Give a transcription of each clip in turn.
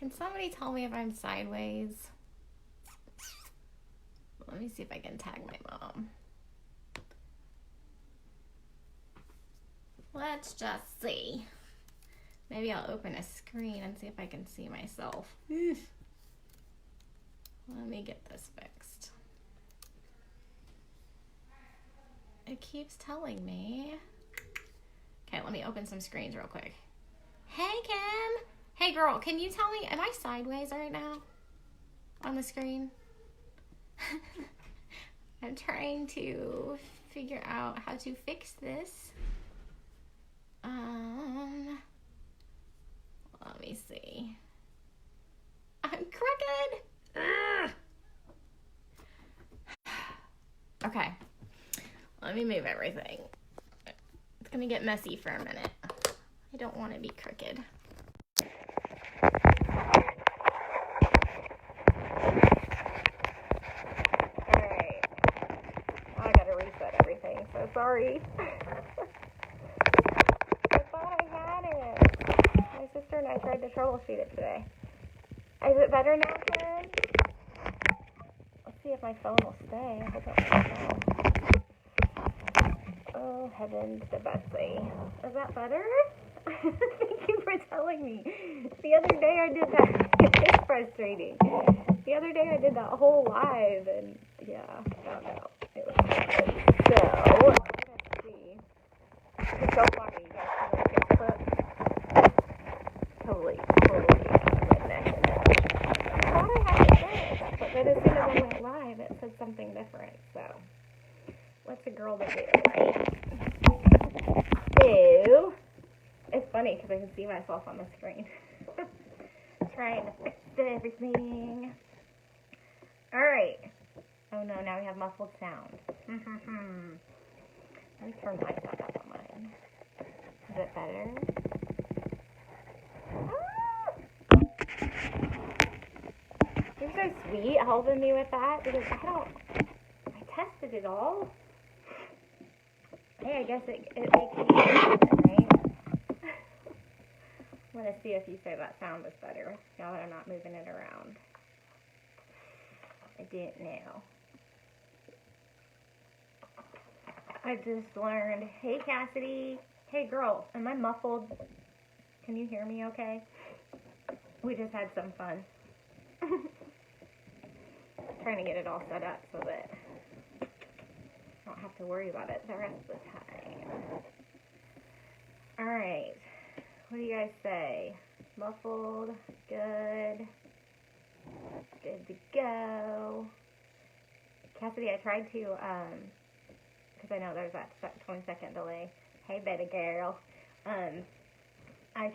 Can somebody tell me if I'm sideways? Let me see if I can tag my mom. Let's just see. Maybe I'll open a screen and see if I can see myself. Let me get this fixed. It keeps telling me. Okay, let me open some screens real quick. Hey, Kim. Hey, girl, can you tell me, am I sideways right now on the screen? I'm trying to figure out how to fix this. Let me see. I'm crooked. Ugh. Okay. Let me move everything. It's gonna get messy for a minute. I don't want to be crooked. Alright. I gotta reset everything, so sorry. I thought I had it. My sister and I tried to troubleshoot it today. Is it better now, Karen? Let's see if my phone will stay. I hope it will stay. Oh, heavens to Betsy. Is that better? Thank you for telling me. The other day I did that. It's frustrating. The other day I did that whole live, and yeah, I don't know. It was good. So, let's see. It's so funny. You guys can like get clips. Totally my neck and neck. I thought I had it fixed, but then as soon as I went live, it said something different. So, what's a girl to do, right? So, it's funny because I can see myself on the screen. Trying to fix everything. Alright. Oh no, now we have muffled sound. Let me turn my sound up on mine. Is it better? Ah! You're so sweet helping me with that because I tested it all. Hey, I guess it makes me right? I'm going to see if you say that sound is better now that I'm not moving it around. I didn't know. I just learned. Hey, Cassidy. Hey, girl. Am I muffled? Can you hear me okay? We just had some fun. Trying to get it all set up so that I don't have to worry about it the rest of the time. Alright. What do you guys say? Muffled, good to go. Cassidy, I tried to, because I know there's that 20-second delay. Hey, baby girl. I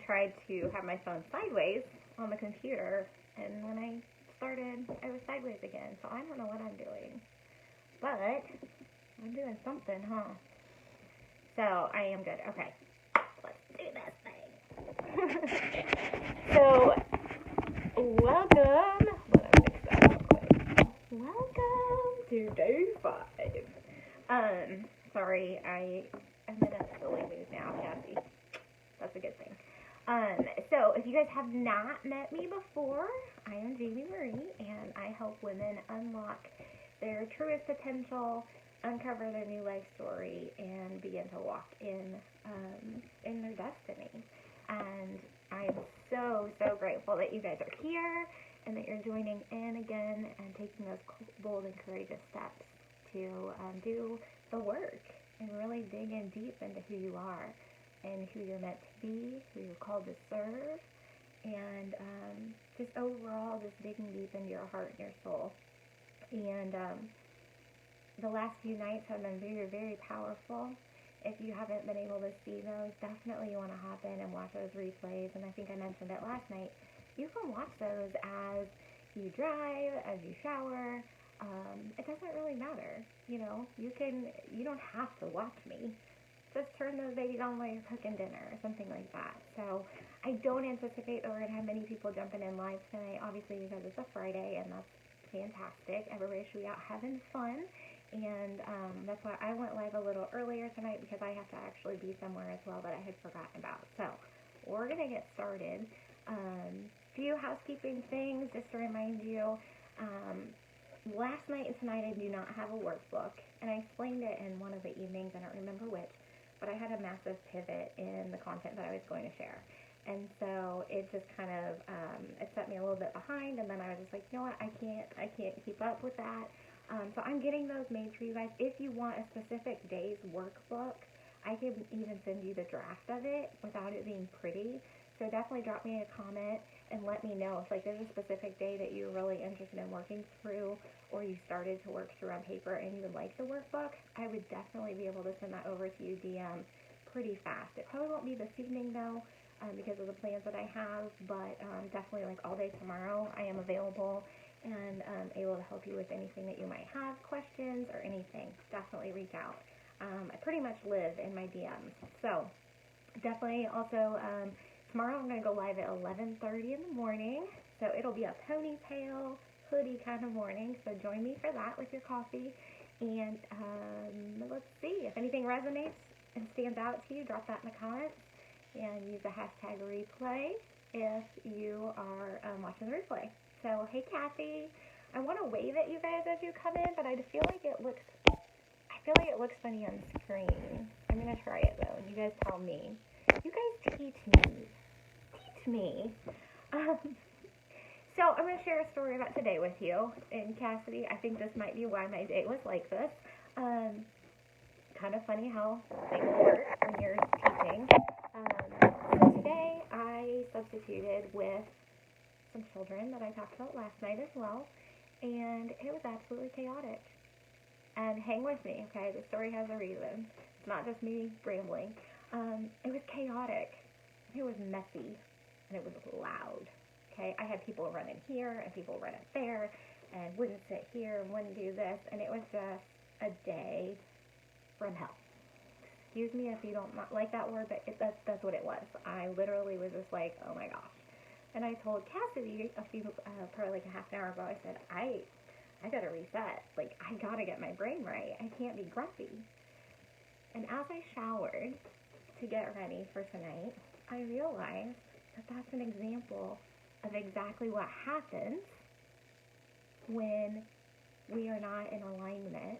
tried to have my phone sideways on the computer, and when I started, I was sideways again, so I don't know what I'm doing. But, I'm doing something, huh? So, I am good. Okay. Let's do this thing. So, welcome. Let me fix that real quick. Welcome to day 5. Sorry, I'm in a silly mood now, Cassie. That's a good thing. So, if you guys have not met me before, I am Jamie Marie, and I help women unlock their truest potential, uncover their new life story, and begin to walk in their destiny. And I'm so grateful that you guys are here and that you're joining in again and taking those bold and courageous steps to do the work and really dig in deep into who you are and who you're meant to be, who you're called to serve, and just overall just digging deep into your heart and your soul. And the last few nights have been very powerful. If you haven't been able to see those, definitely you want to hop in and watch those replays. And I think I mentioned it last night. You can watch those as you drive, as you shower. It doesn't really matter. You know, you don't have to watch me. Just turn those babies on while you're cooking dinner or something like that. So I don't anticipate that we're going to have many people jumping in live tonight, obviously because it's a Friday, and that's fantastic. Everybody should be out having fun. And that's why I went live a little earlier tonight, because I have to actually be somewhere as well that I had forgotten about. So we're going to get started. few housekeeping things just to remind you. Last night and tonight I do not have a workbook, and I explained it in one of the evenings, I don't remember which, but I had a massive pivot in the content that I was going to share. And so it just kind of, it set me a little bit behind, and then I was just like, you know what, I can't keep up with that. So I'm getting those made for you guys. If you want a specific day's workbook, I can even send you the draft of it without it being pretty. So definitely drop me a comment and let me know if like there's a specific day that you're really interested in working through, or you started to work through on paper and you would like the workbook. I would definitely be able to send that over to you DM pretty fast. It probably won't be this evening though, because of the plans that I have, but definitely like all day tomorrow I am available and able to help you with anything that you might have, questions or anything. Definitely reach out. I pretty much live in my DMs. So definitely also tomorrow I'm going to go live at 11:30 in the morning. So it'll be a ponytail, hoodie kind of morning. So join me for that with your coffee. And let's see. If anything resonates and stands out to you, drop that in the comments. And use the hashtag replay if you are watching the replay. So, hey Kathy. I want to wave at you guys as you come in, but I feel like it looks funny on screen. I'm going to try it though, and you guys tell me. You guys teach me. So I'm going to share a story about today with you. And Cassidy, I think this might be why my day was like this. Kind of funny how things work when you're teaching. So today I substituted with some children that I talked about last night as well. And it was absolutely chaotic. And hang with me, okay? The story has a reason. It's not just me rambling. It was chaotic. It was messy. And it was loud. Okay? I had people running here and people running there and wouldn't sit here and wouldn't do this. And it was just a day from hell. Excuse me if you don't like that word, but that's what it was. I literally was just like, oh my gosh. And I told Cassidy probably like a half an hour ago, I said, I gotta reset. Like, I gotta get my brain right. I can't be grumpy. And as I showered to get ready for tonight, I realized that that's an example of exactly what happens when we are not in alignment,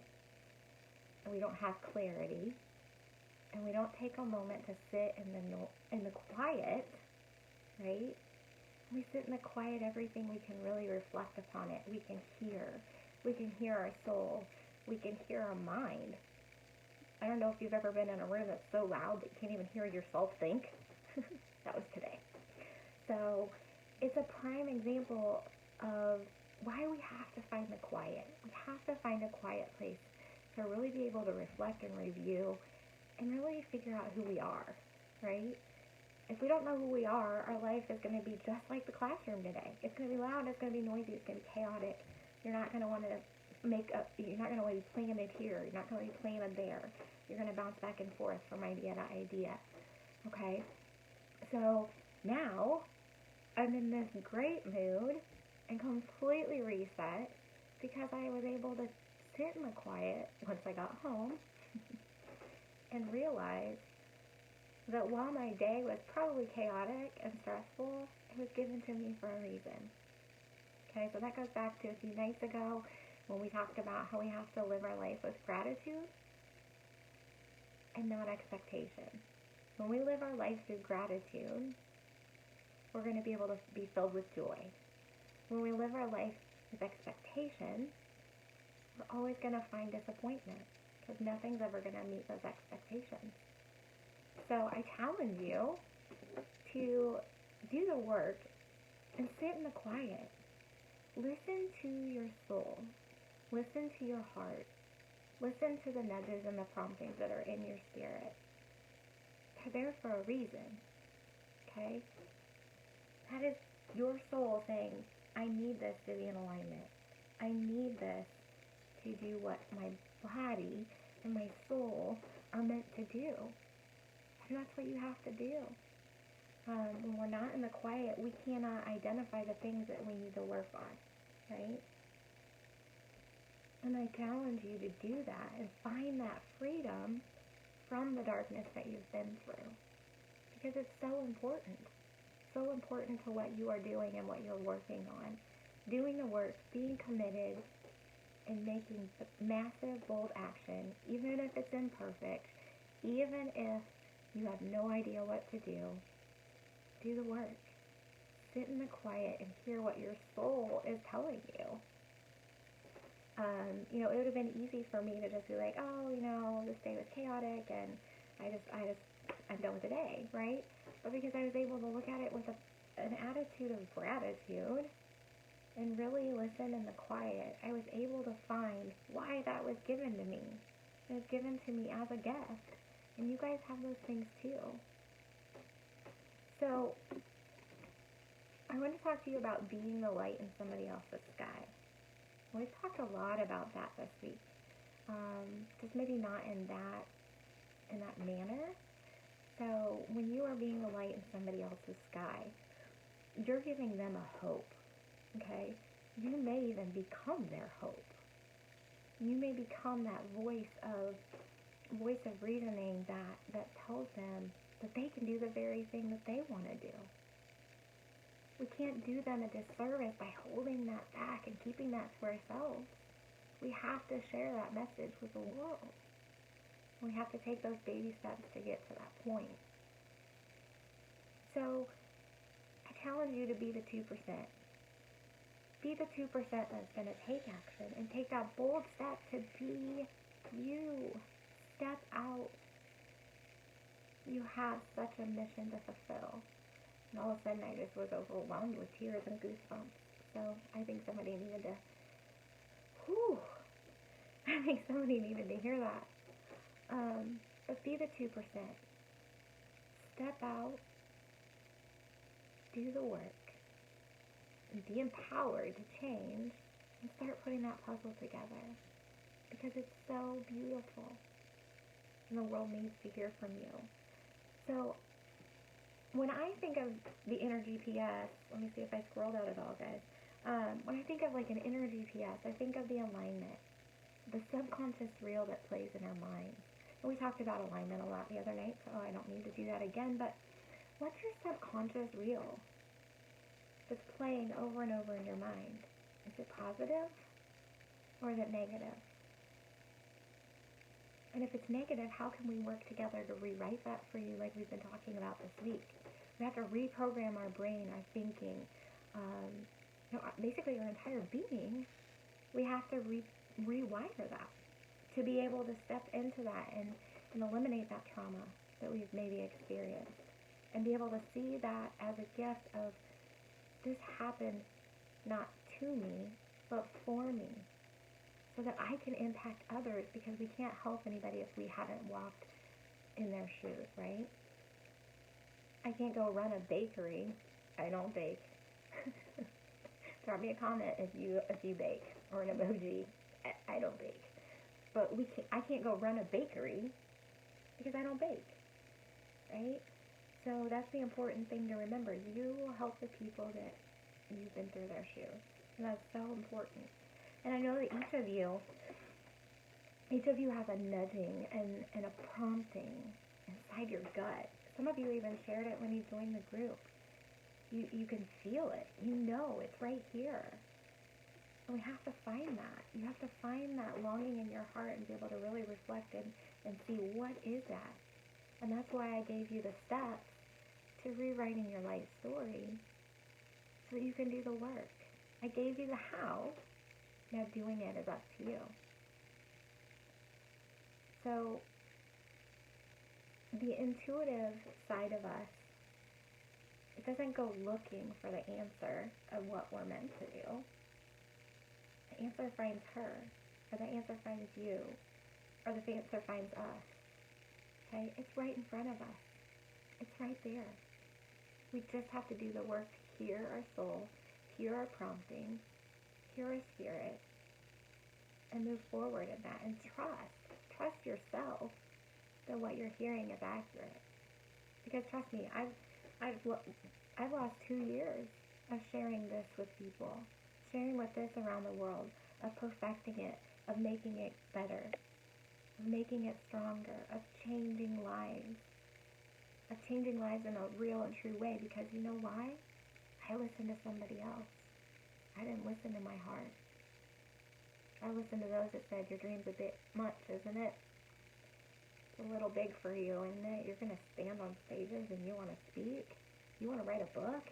and we don't have clarity, and we don't take a moment to sit in the quiet, right? We sit in the quiet, everything we can really reflect upon it. We can hear our soul. We can hear our mind. I don't know if you've ever been in a room that's so loud that you can't even hear yourself think. That was today. So it's a prime example of why we have to find the quiet. We have to find a quiet place to really be able to reflect and review and really figure out who we are, right? If we don't know who we are, our life is going to be just like the classroom today. It's going to be loud, it's going to be noisy, it's going to be chaotic. You're not going to want to you're not going to want to be planted here, you're not going to be planted there. You're going to bounce back and forth from idea to idea, okay? So now I'm in this great mood and completely reset because I was able to sit in the quiet once I got home and realize that while my day was probably chaotic and stressful, it was given to me for a reason. Okay, so that goes back to a few nights ago when we talked about how we have to live our life with gratitude and not expectation. When we live our life through gratitude, we're going to be able to be filled with joy. When we live our life with expectation, we're always going to find disappointment because nothing's ever going to meet those expectations. So I challenge you to do the work and sit in the quiet. Listen to your soul. Listen to your heart. Listen to the nudges and the promptings that are in your spirit. They're there for a reason. Okay? That is your soul saying, I need this to be in alignment. I need this to do what my body and my soul are meant to do. And that's what you have to do. When we're not in the quiet, we cannot identify the things that we need to work on, right? And I challenge you to do that and find that freedom from the darkness that you've been through. Because it's so important. so important to what you are doing and what you're working on. Doing the work, being committed, and making massive, bold action, even if it's imperfect, even if you have no idea what to do the work. Sit in the quiet and hear what your soul is telling you. It would have been easy for me to just be like, oh, this day was chaotic and I'm done with the day, right? But because I was able to look at it with an attitude of gratitude and really listen in the quiet, I was able to find why that was given to me. It was given to me as a gift. And you guys have those things too. So, I want to talk to you about being the light in somebody else's sky. We've talked a lot about that this week. Just maybe not in that manner. So when you are being the light in somebody else's sky, you're giving them a hope. Okay? You may even become their hope. You may become that voice of reasoning that tells them that they can do the very thing that they want to do. We can't do them a disservice by holding that back and keeping that to ourselves. We have to share that message with the world. We have to take those baby steps to get to that point. So, I challenge you to be the 2%. Be the 2% that's going to take action and take that bold step to be you. Step out. You have such a mission to fulfill. And all of a sudden I just was overwhelmed with tears and goosebumps. So I think somebody needed to, hear that. But be the 2%. Step out. Do the work. And be empowered to change and start putting that puzzle together. Because it's so beautiful. And the world needs to hear from you. So, when I think of the inner GPS, let me see if I scrolled out at all, guys. When I think of like an inner GPS, I think of the alignment, the subconscious reel that plays in our minds. And we talked about alignment a lot the other night, so I don't need to do that again. But what's your subconscious reel that's playing over and over in your mind? Is it positive or is it negative? And if it's negative, how can we work together to rewrite that for you like we've been talking about this week? We have to reprogram our brain, our thinking, basically our entire being. We have to rewire that to be able to step into that and eliminate that trauma that we've maybe experienced. And be able to see that as a gift of, this happened not to me, but for me. So that I can impact others, because we can't help anybody if we haven't walked in their shoes, right? I can't go run a bakery. I don't bake. Drop me a comment if you bake, or an emoji. I don't bake. But I can't go run a bakery because I don't bake, right? So that's the important thing to remember. You will help the people that you've been through their shoes. And that's so important. And I know that each of you has a nudging and a prompting inside your gut. Some of you even shared it when you joined the group. You can feel it. You know it's right here. And we have to find that. You have to find that longing in your heart and be able to really reflect and see, what is that? And that's why I gave you the steps to rewriting your life story so that you can do the work. I gave you the how. Now doing it is up to you. So the intuitive side of us, it doesn't go looking for the answer of what we're meant to do. The answer finds her, or the answer finds you, or the answer finds us. Okay? It's right in front of us. It's right there. We just have to do the work to hear our soul, hear our prompting, hear our spirit, and move forward in that, and trust yourself that what you're hearing is accurate. Because trust me, I've lost 2 years of sharing this with people, sharing with this around the world, of perfecting it, of making it better, of making it stronger, of changing lives, of changing lives in a real and true way, because you know why? I listened to somebody else. I didn't listen to my heart. I listened to those that said, your dream's a bit much, isn't it? It's a little big for you, isn't it? You're going to stand on stages and you want to speak? You want to write a book?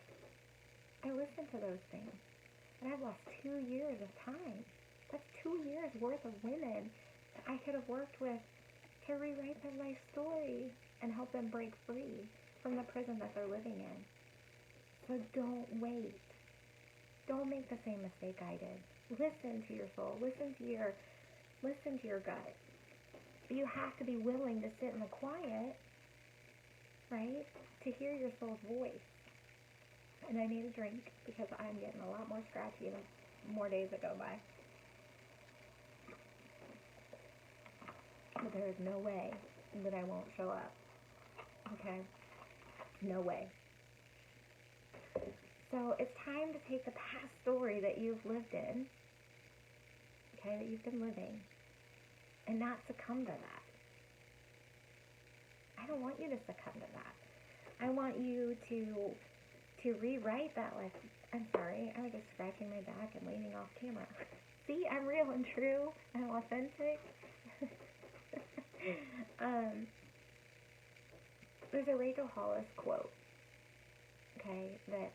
I listened to those things. And I've lost 2 years of time. That's 2 years worth of women that I could have worked with to rewrite their life story and help them break free from the prison that they're living in. So don't wait. Don't make the same mistake I did. Listen to your soul. Listen to your gut. You have to be willing to sit in the quiet, right, to hear your soul's voice. And I need a drink because I'm getting a lot more scratchy the more days that go by. But there is no way that I won't show up. Okay? No way. So it's time to take the past story that you've lived in, okay, that you've been living, and not succumb to that. I don't want you to succumb to that. I want you to rewrite that life. I'm sorry, I was just scratching my back and leaning off camera. See, I'm real and true and authentic. There's a Rachel Hollis quote, okay, that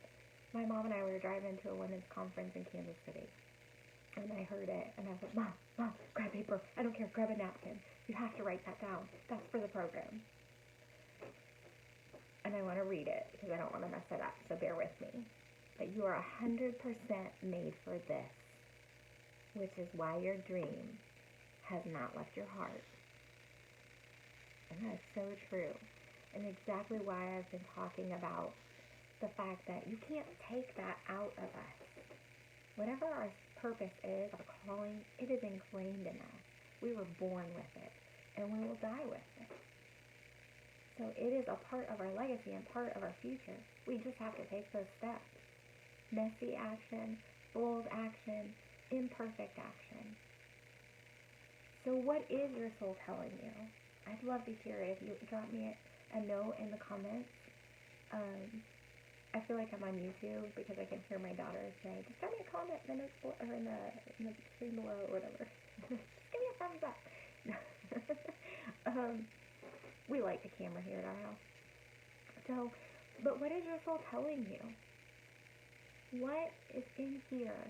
my mom and I were driving to a women's conference in Kansas City, and I heard it, and I was like, Mom, grab paper. I don't care, grab a napkin. You have to write that down. That's for the program. And I want to read it, because I don't want to mess it up, so bear with me. But you are 100% made for this, which is why your dream has not left your heart. And that is so true. And exactly why I've been talking about the fact that you can't take that out of us. Whatever our purpose is, our calling, it is ingrained in us. We were born with it, and we will die with it. So it is a part of our legacy and part of our future. We just have to take those steps. Messy action, bold action, imperfect action. So what is your soul telling you? I'd love to hear it. If you drop me a note in the comments. I feel like I'm on YouTube because I can hear my daughter say, just drop me a comment in the notes below, or in the screen below, or whatever. Just give me a thumbs up. We like the camera here at our house. So, but what is your soul telling you? What is in here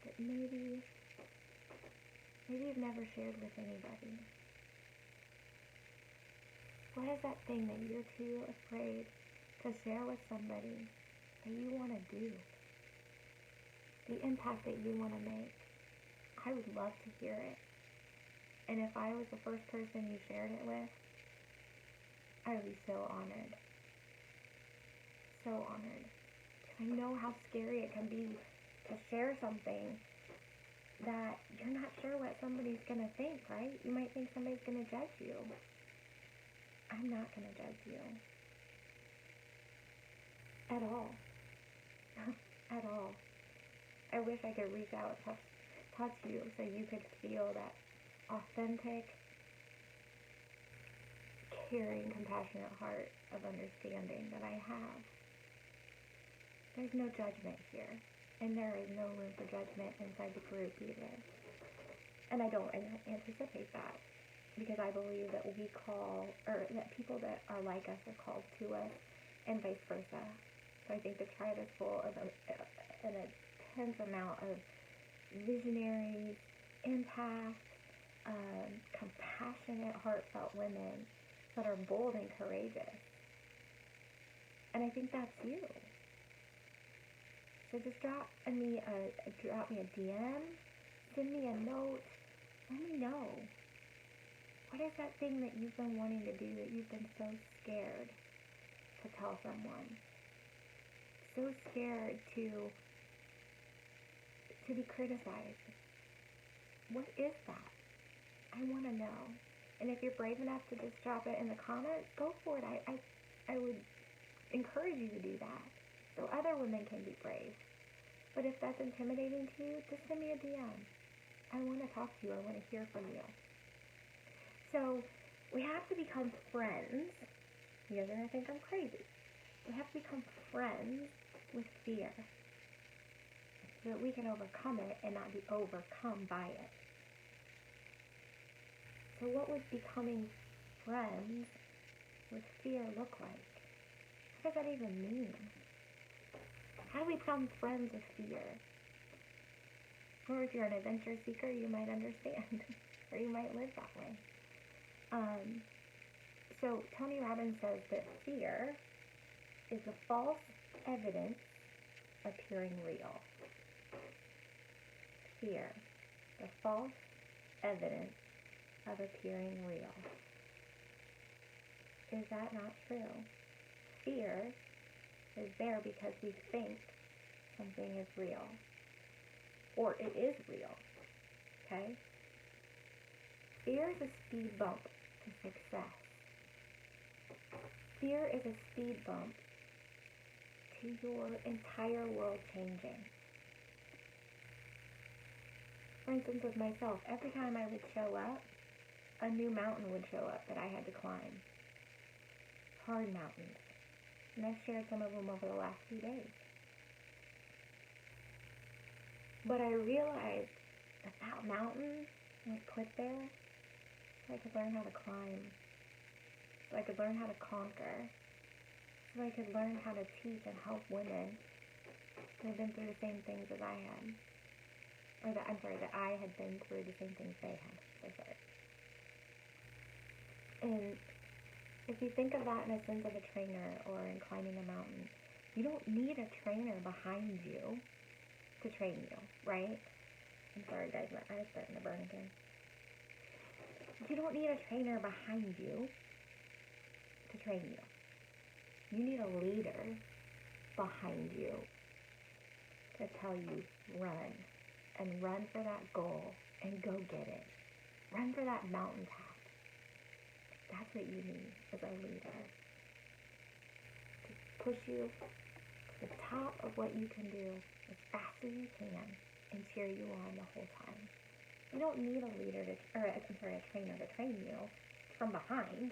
that maybe you've never shared with anybody? What is that thing that you're too afraid to share with somebody that you want to do? The impact that you want to make. I would love to hear it. And if I was the first person you shared it with, I would be so honored. So honored. I know how scary it can be to share something that you're not sure what somebody's going to think, right? You might think somebody's going to judge you. I'm not going to judge you. At all. At all. I wish I could reach out and touch you so you could feel that authentic, caring, compassionate heart of understanding that I have. There's no judgment here, and there is no room for judgment inside the group either. And I don't anticipate that, because I believe that we call, or that people that are like us are called to us, and vice versa. So I think the tribe is full of an intense amount of visionaries, empaths, compassionate, heartfelt women that are bold and courageous. And I think that's you. So just drop me a DM, send me a note, let me know. What is that thing that you've been wanting to do that you've been so scared to tell someone? So scared to be criticized. What is that? I want to know. And if you're brave enough to just drop it in the comments, go for it. I would encourage you to do that, so other women can be brave. But if that's intimidating to you, just send me a DM. I want to talk to you. I want to hear from you. So we have to become friends You guys are going to think I'm crazy. We have to become friends with fear so that we can overcome it and not be overcome by it. So what would becoming friends with fear look like? What does that even mean? How do we become friends with fear? Or if you're an adventure seeker, you might understand, or you might live that way. So Tony Robbins says that fear is the false evidence appearing real. Fear, the false evidence of appearing real. Is that not true? Fear is there because we think something is real. Or it is real. Okay? Fear is a speed bump to success. Fear is a speed bump to your entire world changing. For instance, with myself, every time I would show up, a new mountain would show up that I had to climb. Hard mountains. And I've shared some of them over the last few days. But I realized that mountain was put there so I could learn how to climb. So I could learn how to conquer. So I could learn how to teach and help women who have been through the same things as I had. That I had been through the same things they had. So sorry. And if you think of that in a sense of a trainer or in climbing a mountain, you don't need a trainer behind you to train you, right? I'm sorry guys, my eye's starting to burn again. You don't need a trainer behind you to train you. You need a leader behind you to tell you run, and run for that goal, and go get it. Run for that mountaintop. That's what you need as a leader. To push you to the top of what you can do as fast as you can and cheer you on the whole time. You don't need a leader a trainer to train you from behind.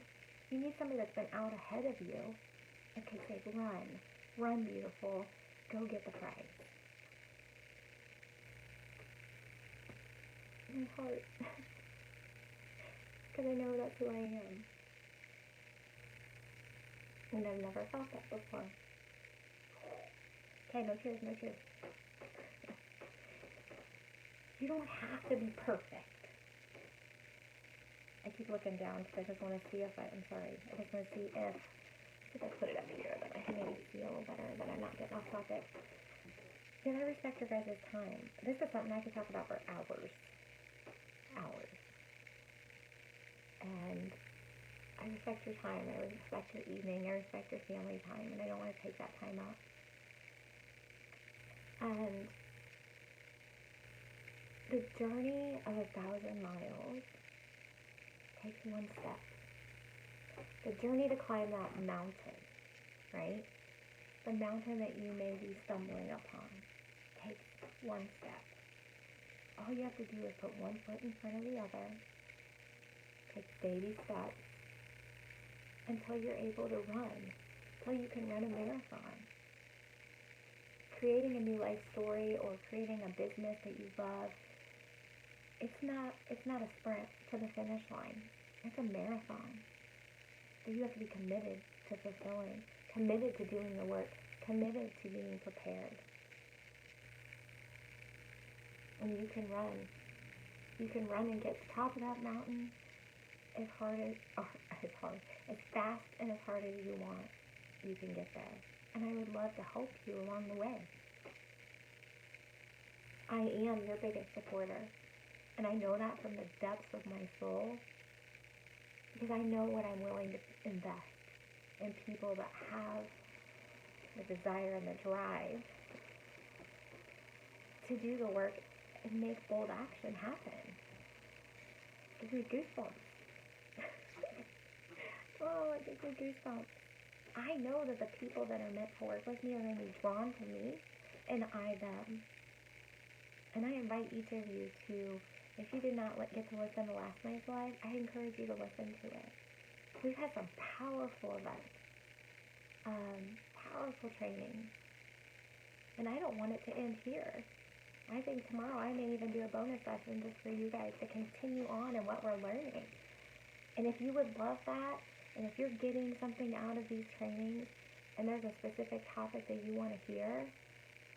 You need somebody that's been out ahead of you and can say, run beautiful, go get the prize. My heart. Because I know that's who I am. And I've never felt that before. Okay, no cheers, no cheers. You don't have to be perfect. I keep looking down because I just want to see if I just want to see if I put it up here, that I can maybe see a little better, that I'm not getting off topic. Because I respect your guys' time. This is something I could talk about for hours. And I respect your time, I respect your evening, I respect your family time, and I don't want to take that time up. And the journey of 1,000 miles takes one step. The journey to climb that mountain, right? The mountain that you may be stumbling upon takes one step. All you have to do is put one foot in front of the other, take baby steps, until you're able to run, until you can run a marathon. Creating a new life story or creating a business that you love, it's not a sprint to the finish line. It's a marathon that you have to be committed to fulfilling, committed to doing the work, committed to being prepared. And you can run. You can run and get to the top of that mountain as fast and as hard as you want. You can get there. And I would love to help you along the way. I am your biggest supporter. And I know that from the depths of my soul, because I know what I'm willing to invest in people that have the desire and the drive to do the work and make bold action happen. It gives me goosebumps. Oh, it gives me goosebumps. I know that the people that are meant to work with me are going to be drawn to me, and I them. And I invite each of you to, if you did not get to listen to last night's live, I encourage you to listen to it. We've had some powerful events. powerful training. And I don't want it to end here. I think tomorrow I may even do a bonus session just for you guys to continue on in what we're learning. And if you would love that, and if you're getting something out of these trainings, and there's a specific topic that you want to hear,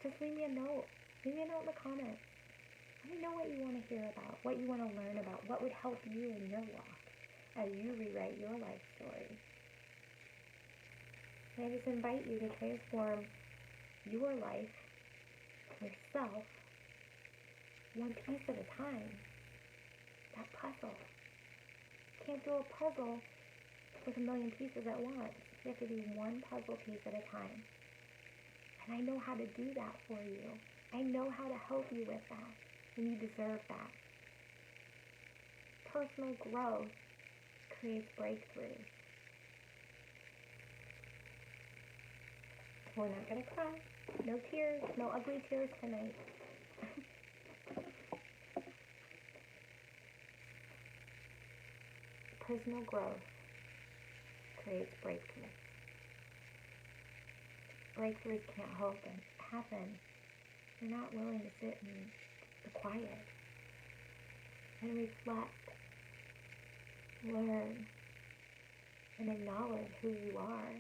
just leave me a note. Leave me a note in the comments. Let me know what you want to hear about, what you want to learn about, what would help you in your walk as you rewrite your life story. And I just invite you to transform your life, yourself, one piece at a time. That puzzle. You can't do a puzzle with a million pieces at once. You have to do one puzzle piece at a time. And I know how to do that for you. I know how to help you with that. And you deserve that. Personal growth creates breakthroughs. We're not going to cry. No tears. No ugly tears tonight. Personal growth creates breakthroughs. Breakthroughs can't happen. You're not willing to sit in the quiet and reflect, learn, and acknowledge who you are,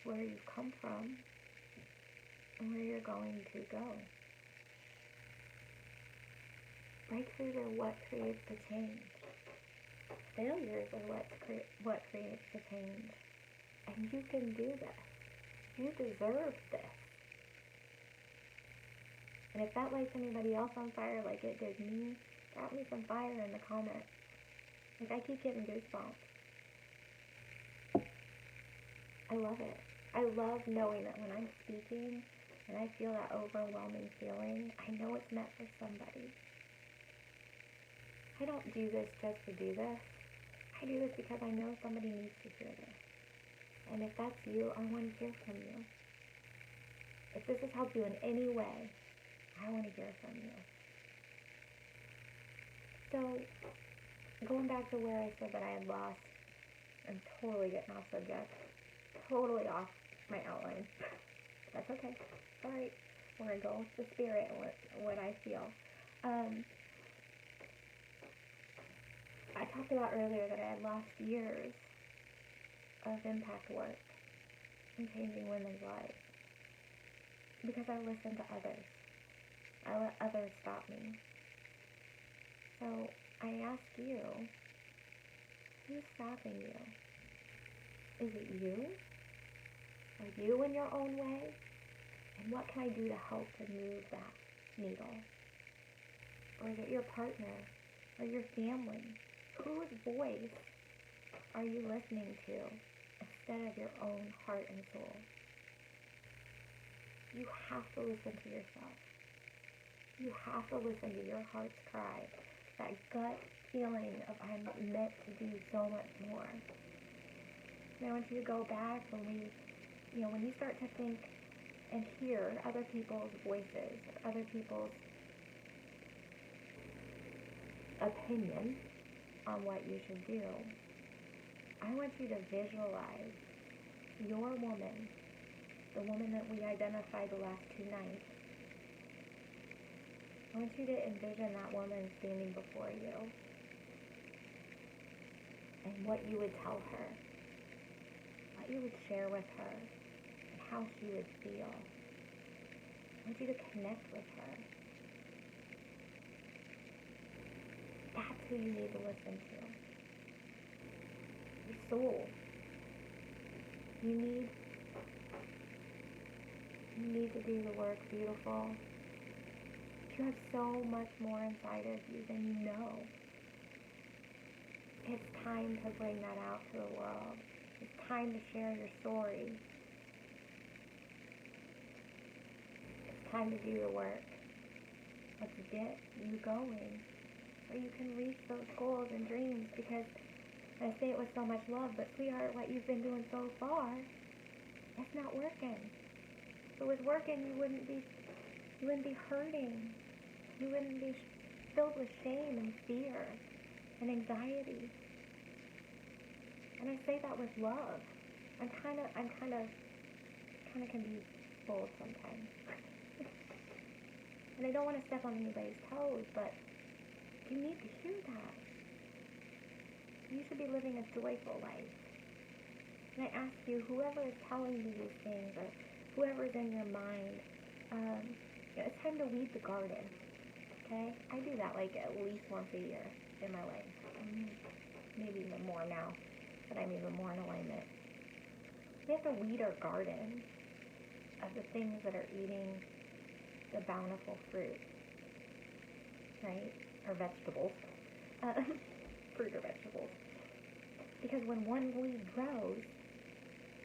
where you've come from, and where you're going to go. Breakthroughs are what creates the change. Failures are what creates the change. And you can do this. You deserve this. And if that lights anybody else on fire like it did me, drop me some fire in the comments. Like, I keep getting goosebumps. I love it. I love knowing that when I'm speaking and I feel that overwhelming feeling, I know it's meant for somebody. I don't do this just to do this. I do this because I know somebody needs to hear this. And if that's you, I want to hear from you. If this has helped you in any way, I want to hear from you. So, going back to where I said that I had lost, I'm totally getting off subject. Totally off my outline. That's okay. It's alright. We're going to go with the spirit and what I feel. I talked about earlier that I had lost years of impact work and changing women's lives because I listened to others. I let others stop me. So I ask you, who's stopping you? Is it you? Are you in your own way? And what can I do to help to move that needle? Or is it your partner or your family? Whose voice are you listening to instead of your own heart and soul? You have to listen to yourself. You have to listen to your heart's cry, that gut feeling of I'm meant to do so much more. And I want you to go back when you start to think and hear other people's voices, or other people's opinion on what you should do. I want you to visualize your woman, the woman that we identified the last 2 nights. I want you to envision that woman standing before you and what you would tell her, what you would share with her, and how she would feel. I want you to connect with her. That's who you need to listen to. Your soul. You need to do the work, beautiful. You have so much more inside of you than you know. It's time to bring that out to the world. It's time to share your story. It's time to do the work. Let's get you going so you can reach those goals and dreams, because I say it with so much love, but sweetheart, what you've been doing so far, it's not working. If it was working, you wouldn't be hurting. You wouldn't be filled with shame and fear and anxiety. And I say that with love. I'm kind of can be bold sometimes. And I don't want to step on anybody's toes, but you need to hear that. You should be living a joyful life. And I ask you, whoever is telling you these things, or whoever is in your mind, it's time to weed the garden. Okay? I do that like at least once a year in my life. Maybe even more now that I'm even more in alignment. We have to weed our garden of the things that are eating the bountiful fruit, right? Or vegetables. Fruit or vegetables. Because when one weed grows,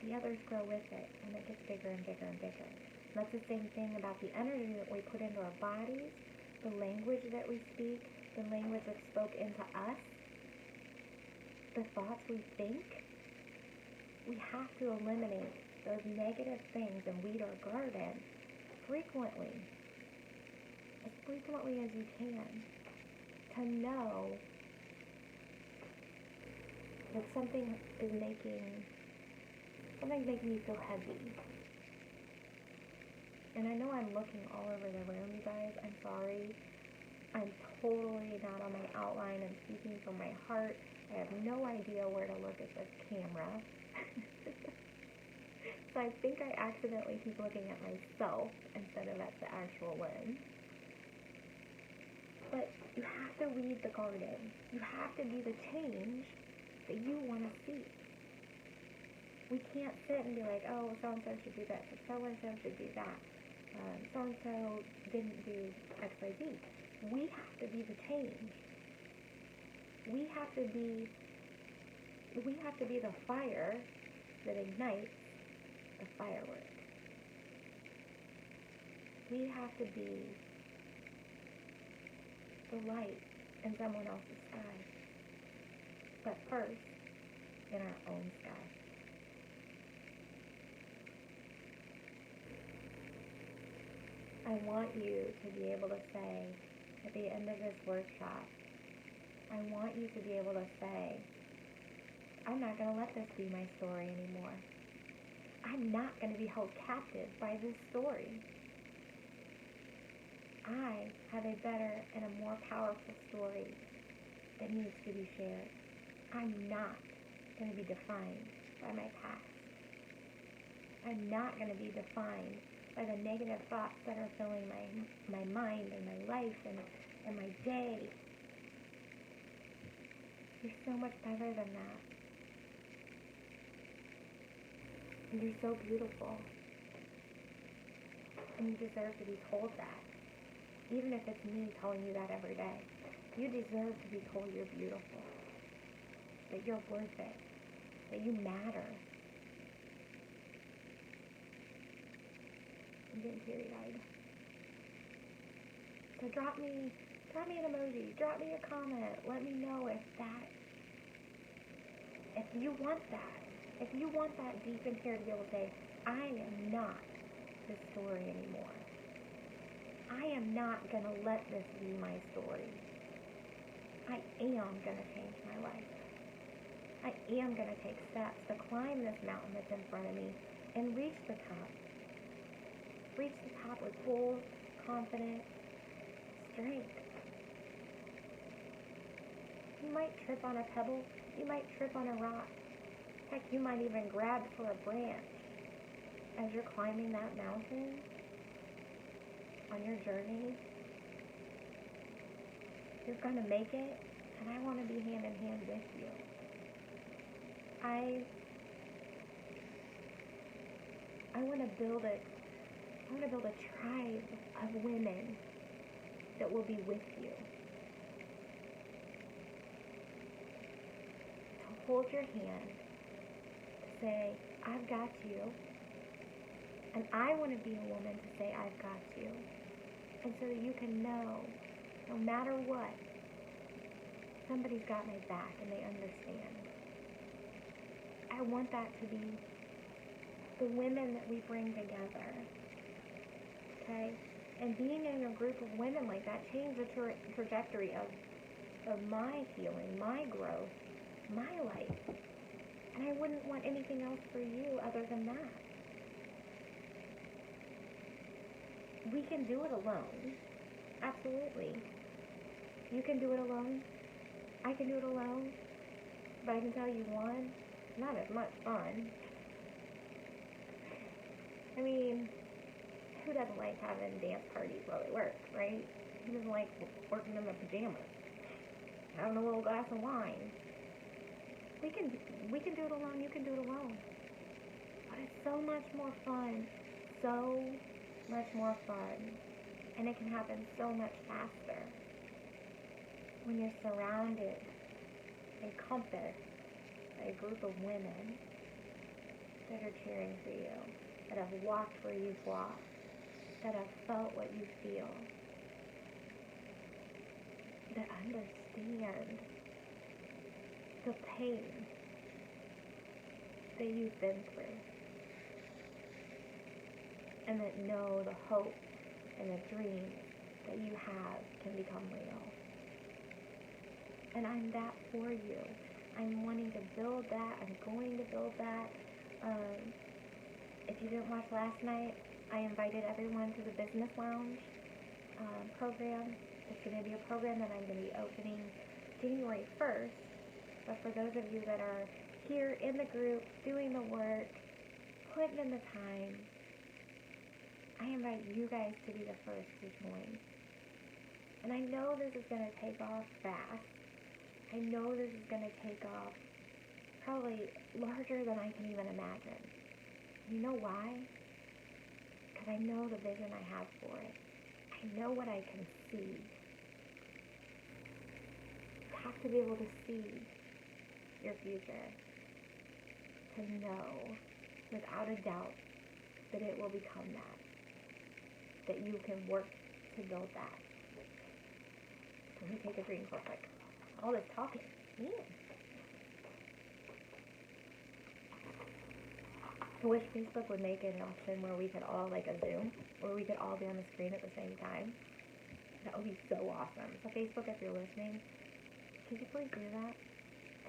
the others grow with it, and it gets bigger and bigger and bigger. And that's the same thing about the energy that we put into our bodies, the language that we speak, the language that's spoke into us, the thoughts we think. We have to eliminate those negative things and weed our garden frequently, as frequently as you can, to know that something's making you feel heavy. And I know I'm looking all over the room, you guys. I'm sorry. I'm totally not on my outline. I'm speaking from my heart. I have no idea where to look at this camera. So I think I accidentally keep looking at myself instead of at the actual lens. But you have to weed the garden. You have to be the change that you want to see. We can't sit and be like, oh, so-and-so should do this, so-and-so should do that. So-and-so didn't do X, Y, Z. We have to be the change. We have to be the fire that ignites the fireworks. We have to be the light in someone else's sky. But first, in our own sky. I want you to be able to say, at the end of this workshop, I want you to be able to say, I'm not going to let this be my story anymore. I'm not going to be held captive by this story. I have a better and a more powerful story that needs to be shared. I'm not going to be defined by my past. I'm not going to be defined by the negative thoughts that are filling my mind and my life and my day. You're so much better than that. And you're so beautiful. And you deserve to be told that. Even if it's me telling you that every day. You deserve to be told you're beautiful. That you're worth it. That you matter. I'm getting teary-eyed. So drop me an emoji. Drop me a comment. Let me know if you want that. If you want that deep in here to be able to say, I am not this story anymore. I am not going to let this be my story. I am going to change my life. I am going to take steps to climb this mountain that's in front of me and reach the top. Reach the top with full, confident strength. You might trip on a pebble. You might trip on a rock. Heck, you might even grab for a branch as you're climbing that mountain on your journey. You're going to make it, and I want to be hand in hand with you. I want to build a tribe of women that will be with you. To hold your hand, to say, I've got you. And I want to be a woman to say, I've got you. And so that you can know, no matter what, somebody's got my back and they understand. I want that to be the women that we bring together. Okay? And being in a group of women like that changed the trajectory of my healing, my growth, my life. And I wouldn't want anything else for you other than that. We can do it alone. Absolutely. You can do it alone. I can do it alone. But I can tell you one, not as much fun. I mean, who doesn't like having dance parties while they work, right? Who doesn't like working in their pajamas? Having a little glass of wine. We can do it alone, you can do it alone. But it's so much more fun. So much more fun. And it can happen so much faster when you're surrounded, encompassed by a group of women that are cheering for you, that have walked where you've walked, that have felt what you feel, that understand the pain that you've been through, and that know the hope and the dreams that you have can become real. And I'm that for you. I'm wanting to build that. I'm going to build that. If you didn't watch last night, I invited everyone to the Business Lounge program. It's going to be a program that I'm going to be opening January 1st. But for those of you that are here in the group, doing the work, putting in the time, I invite you guys to be the first to join. And I know this is going to take off fast. I know this is going to take off probably larger than I can even imagine. You know why? Because I know the vision I have for it. I know what I can see. You have to be able to see your future, to know without a doubt that it will become that you can work to build that. Let me take a drink real quick. All this talking. Yeah. I wish Facebook would make an option where we could all, like a Zoom, where we could all be on the screen at the same time. That would be so awesome. So Facebook, if you're listening, could you please do that?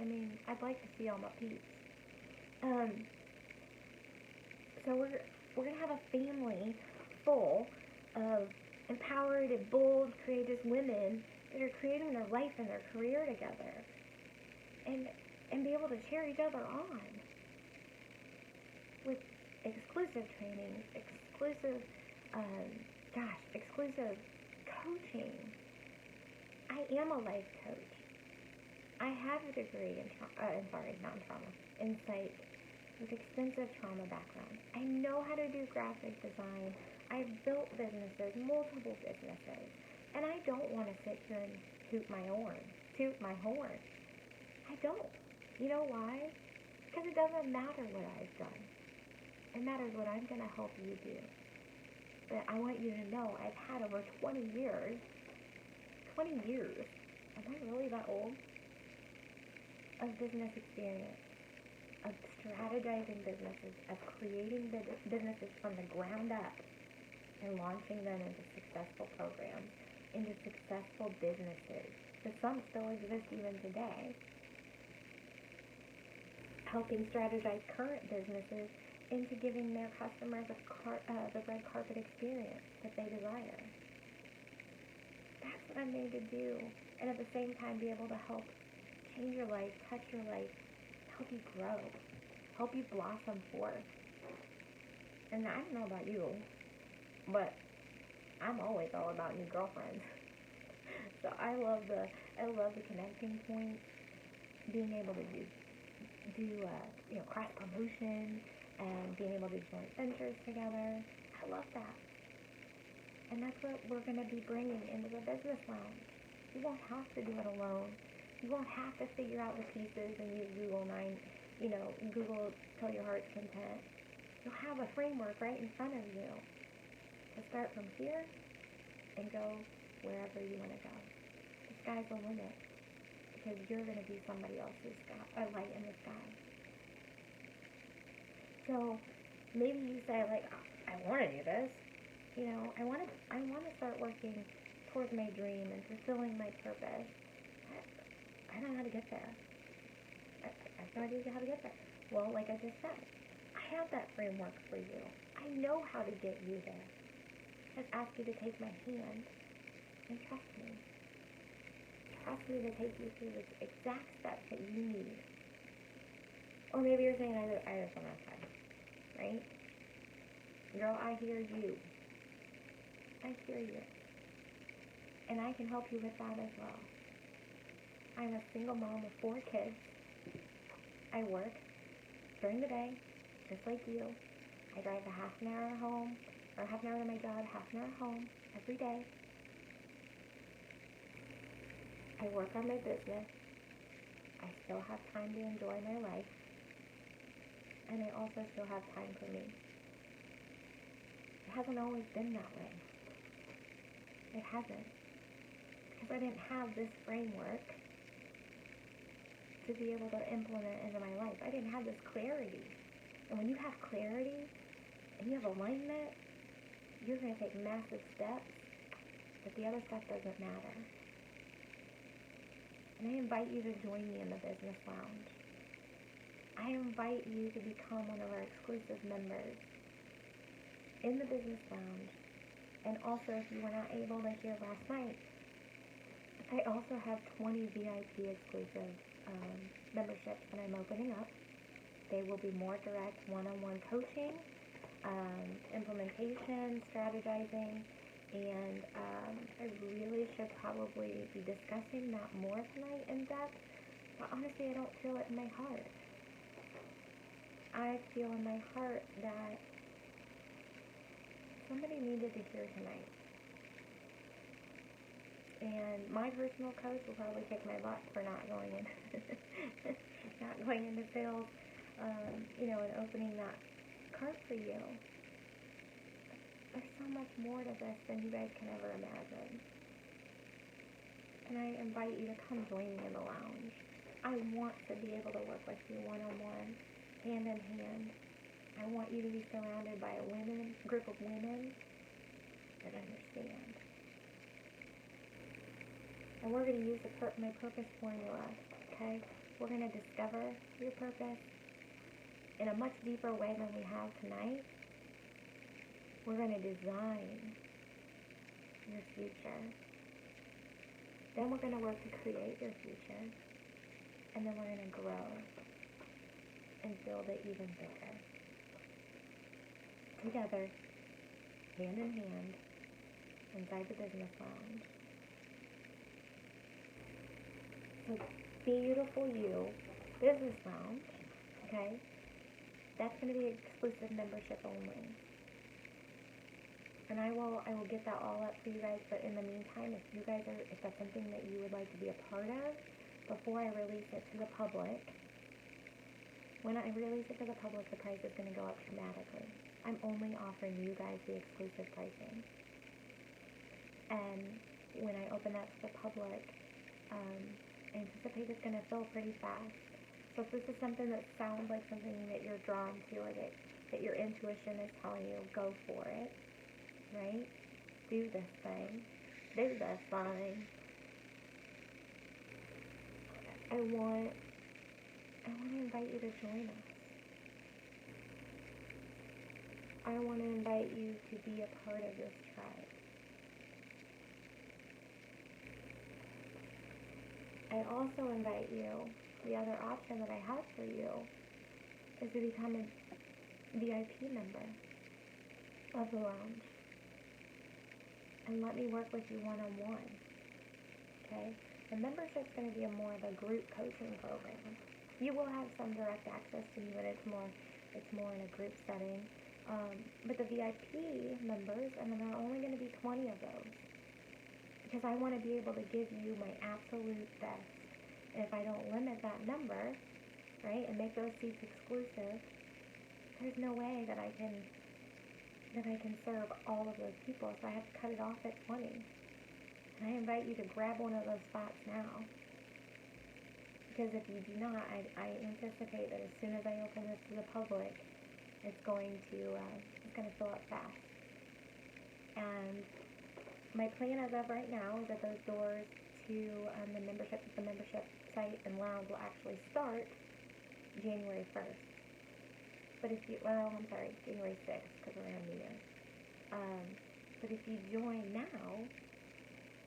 I mean, I'd like to see all my peeps. So we're gonna have a family full of empowered and bold, courageous women that are creating their life and their career together, and be able to cheer each other on with exclusive training, exclusive coaching. I am a life coach. I have a degree in psych with extensive trauma background. I know how to do graphic design. I've built businesses, multiple businesses, and I don't want to sit here and toot my horn. I don't. You know why? Because it doesn't matter what I've done. It matters what I'm going to help you do. But I want you to know I've had over 20 years. 20 years. Am I really that old? Of business experience, of strategizing businesses, of creating businesses from the ground up and launching them into successful programs, into successful businesses, because some still exist even today. Helping strategize current businesses into giving their customers the red carpet experience that they desire. That's what I'm made to do, and at the same time be able to help change your life, touch your life, help you grow, help you blossom forth. And I don't know about you, but I'm always all about new girlfriends. So I love the connecting points, being able to do cross promotion and being able to join ventures together. I love that. And that's what we're going to be bringing into the Business Lounge. You won't have to do it alone. You won't have to figure out the pieces and use Google till your heart's content. You'll have a framework right in front of you to start from here and go wherever you want to go. The sky's the limit, because you're going to be somebody else's light in the sky. So maybe you say, like, I want to do this. I want to start working towards my dream and fulfilling my purpose. I don't know how to get there. I have no idea how to get there. Well, like I just said, I have that framework for you. I know how to get you there. Just ask you to take my hand and trust me. Trust me to take you through the exact steps that you need. Or maybe you're saying, I just don't have time, right? Girl, I hear you. I hear you. And I can help you with that as well. I'm a single mom with 4 kids. I work during the day, just like you. I drive a half an hour home, or half an hour to my job, half an hour home every day. I work on my business. I still have time to enjoy my life. And I also still have time for me. It hasn't always been that way. It hasn't. Because I didn't have this framework to be able to implement into my life. I didn't have this clarity. And when you have clarity and you have alignment, you're going to take massive steps, but the other stuff doesn't matter. And I invite you to join me in the Business Lounge. I invite you to become one of our exclusive members in the Business Lounge. And also, if you were not able to hear last night, I also have 20 VIP exclusive memberships that I'm opening up. They will be more direct one-on-one coaching, implementation, strategizing, and I really should probably be discussing that more tonight in depth, but honestly I don't feel it in my heart. I feel in my heart that somebody needed to hear tonight. And my personal coach will probably kick my butt for not going into sales, and opening that cart for you. There's so much more to this than you guys can ever imagine. And I invite you to come join me in the lounge. I want to be able to work with you one-on-one, hand in hand. I want you to be surrounded by a group of women that understand. And we're going to use my purpose formula, okay? We're going to discover your purpose in a much deeper way than we have tonight. We're going to design your future. Then we're going to work to create your future. And then we're going to grow and build it even bigger. Together, hand in hand, inside the Business Lounge. So, Beautiful You Business Lounge, okay? That's going to be exclusive membership only. And I will get that all up for you guys, but in the meantime, if that's something that you would like to be a part of, before I release it to the public, when I release it to the public, the price is going to go up dramatically. I'm only offering you guys the exclusive pricing. And when I open that to the public, I anticipate it's going to fill pretty fast. So if this is something that sounds like something that you're drawn to, or that your intuition is telling you, go for it, right? Do this thing. Do this thing. I want to invite you to join us. I want to invite you to be a part of this tribe. I also invite you, the other option that I have for you is to become a VIP member of the lounge. And let me work with you one-on-one. Okay? The membership's going to be more of a group coaching program. You will have some direct access to me, but it's more in a group setting. But the VIP members, and there are only going to be 20 of those, because I want to be able to give you my absolute best. And if I don't limit that number, right, and make those seats exclusive, there's no way that I can serve all of those people, so I have to cut it off at 20. And I invite you to grab one of those spots now. Because if you do not, I anticipate that as soon as I open this to the public, it's going to fill up fast. And my plan as of right now is that those doors to the membership site and lounge will actually start January 1st. But if you, well, I'm sorry, January 6th, because we're in New Year. But if you join now,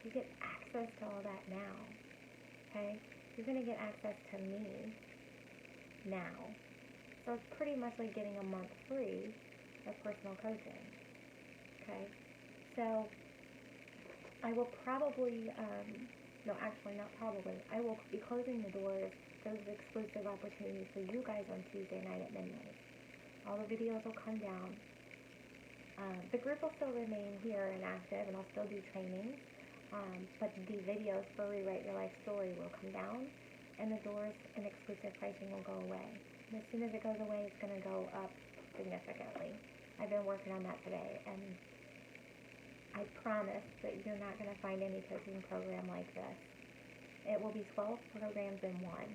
you get access to all that now, okay? You're going to get access to me now. So it's pretty much like getting a month free of personal coaching, okay? So I will probably, no, actually not probably, I will be closing the doors to those exclusive opportunities for you guys on Tuesday night at midnight. All the videos will come down. The group will still remain here and active, and I'll still do trainings, but the videos for Rewrite Your Life Story will come down, and the doors and exclusive pricing will go away. And as soon as it goes away, it's going to go up significantly. I've been working on that today, and I promise that you're not going to find any coaching program like this. It will be 12 programs in one,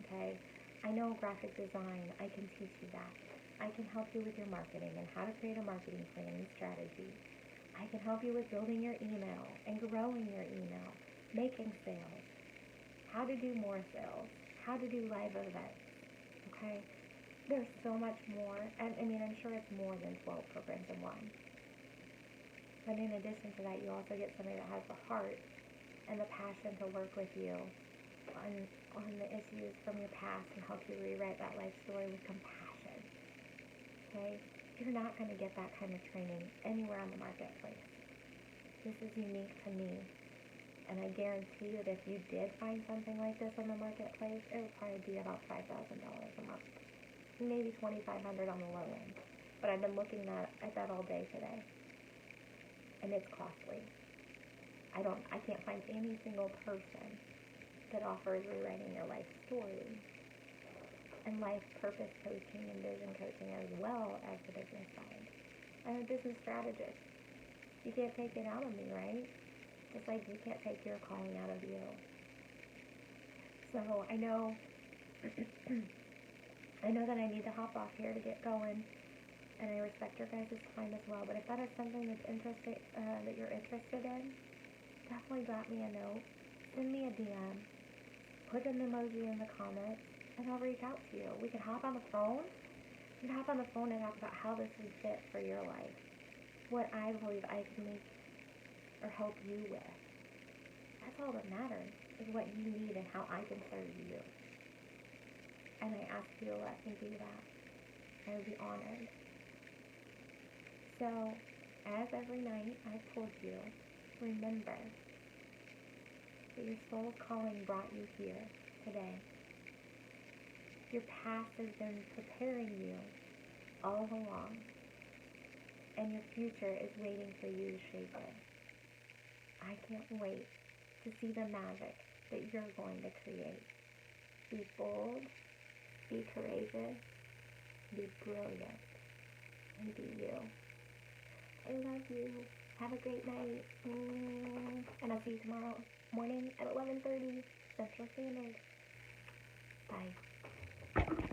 okay? I know graphic design. I can teach you that. I can help you with your marketing and how to create a marketing plan and strategy. I can help you with building your email and growing your email, making sales, how to do more sales, how to do live events, okay? There's so much more, and I mean, I'm sure it's more than 12 programs in one. But in addition to that, you also get somebody that has the heart and the passion to work with you on the issues from your past and help you rewrite that life story with compassion. Okay? You're not going to get that kind of training anywhere on the marketplace. This is unique to me. And I guarantee you that if you did find something like this on the marketplace, it would probably be about $5,000 a month. Maybe $2,500 on the low end. But I've been looking at that all day today. And it's costly. I can't find any single person that offers rewriting your life story and life purpose coaching and vision coaching as well as the business side. I'm a business strategist. You can't take it out of me, right? Just like you can't take your calling out of you. So I know that I need to hop off here to get going, and I respect your guys' time as well. But if that is something that you're interested in, definitely drop me a note, send me a DM, put an emoji in the comments, and I'll reach out to you. We can hop on the phone. We can hop on the phone and talk about how this would fit for your life, what I believe I can make or help you with. That's all that matters, is what you need and how I can serve you. And I ask you to let me do that. I would be honored. So, as every night I've told you, remember that your soul's calling brought you here today. Your past has been preparing you all along, and your future is waiting for you to shape it. I can't wait to see the magic that you're going to create. Be bold, be courageous, be brilliant, and be you. I love you. Have a great night. And I'll see you tomorrow morning at 11:30 Central Standard. Bye.